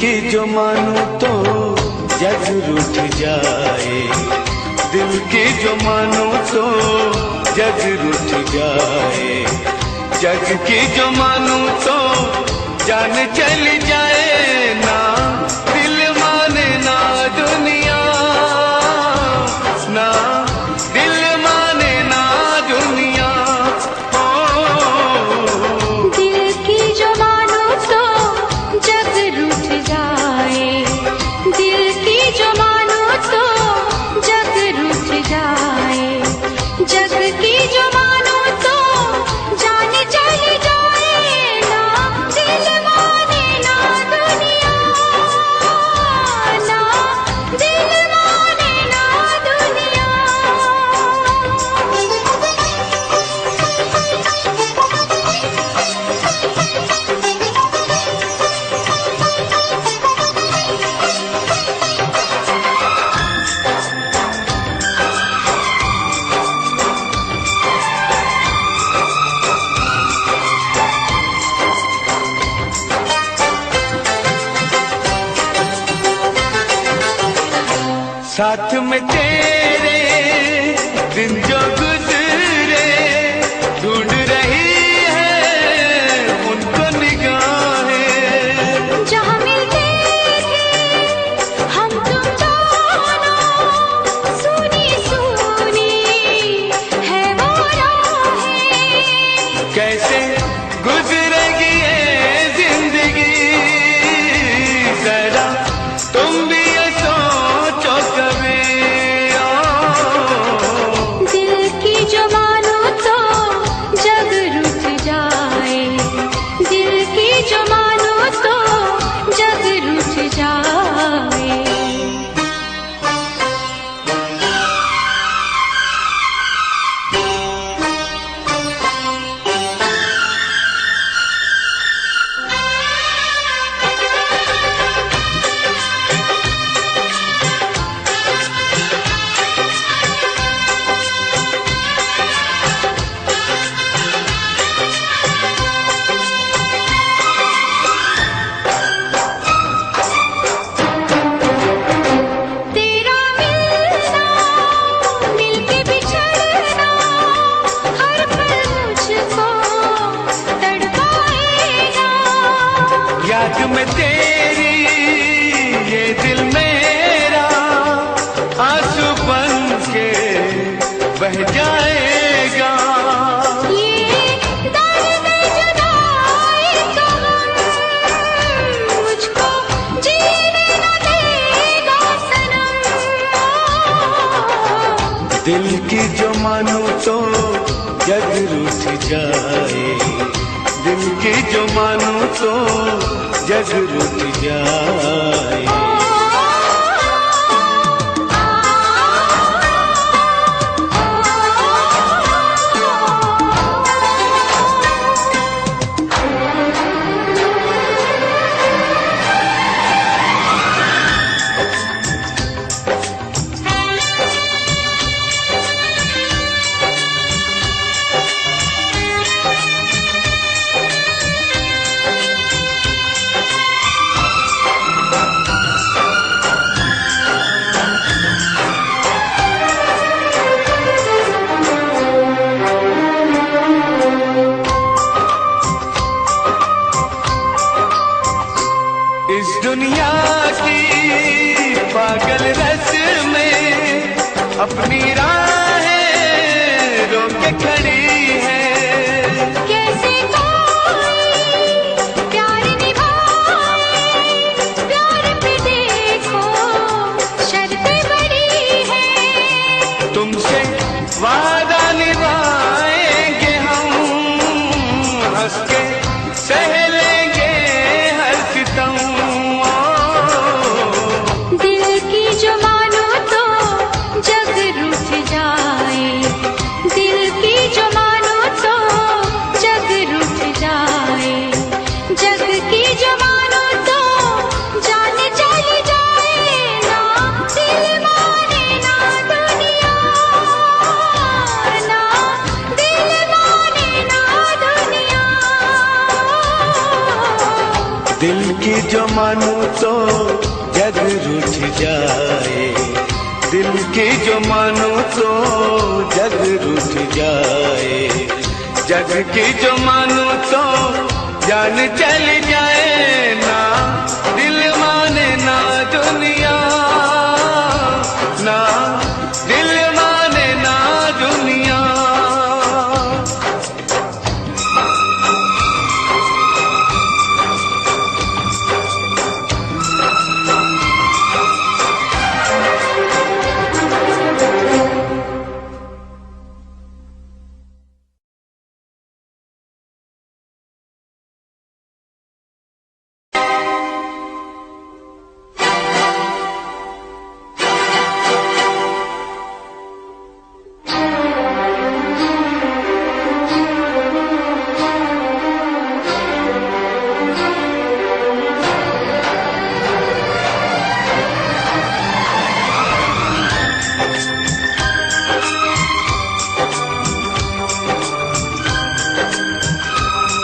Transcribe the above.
की जो मानूं तो जग रूठ जाए, दिल की जो मानूं तो जग रूठ जाए, जग की जो मानूं तो जान चली जाए ना, दिल माने ना दुनिया, ना दिल माने ना दुनिया। दिल की जो मानूं तो जग रूठ जाए, दिल की जो मानूं तो जग रूठ जाए, जग की जो मानूं तो जान चली जाए ना, दिल माने ना दुनिया, ना दिल माने ना दुनिया। साथ में तेरे दिन जो गुजरे, ढूंढ रही है उनको निगाहें, जहाँ मिलते थे हम तुम दोनों, सुनी सुनी है वो राहें, कैसे गुजरेगी ये जिंदगी, जरा तुम भी ये सोचो कभी। दिल की जो मानूं तो जग रूठ जाए, दिल की जो मानूं तो जग रूठ जाए। तेरा मिलना, मिलके बिछड़ना, हर पल मुझको तड़पाएगा, याद में तेरी ये दिल मेरा आंसू बन के बह जाएगा, ये दर्द जुदाई का गम मुझको जीने न देगा सनम। दिल की जो मानूं तो जग रूठ जाए, दिल की जो मानूं तो जग रूठ जाए। इस दुनिया की पागल रस में अपनी राहें रोके खड़ी है, कैसे कोई प्यार निभाए, प्यार पे देखो शर्तें बड़ी है, तुमसे वादा निभाएंगे हम, हंस के सह लेंगे हर सितम। दिल की जो मानूं तो जग रूठ जाए, दिल की जो मानूं तो जग रूठ जाए, जग की जो मानूं तो जान चली जाए ना, दिल माने ना दुनिया, ना दिल माने ना दुनिया। दिल की जो मानूं तो जग रूठ जाए। दिल की जो मानो तो जग रूठ जाए। जग की जो मानो तो जान चली जाए।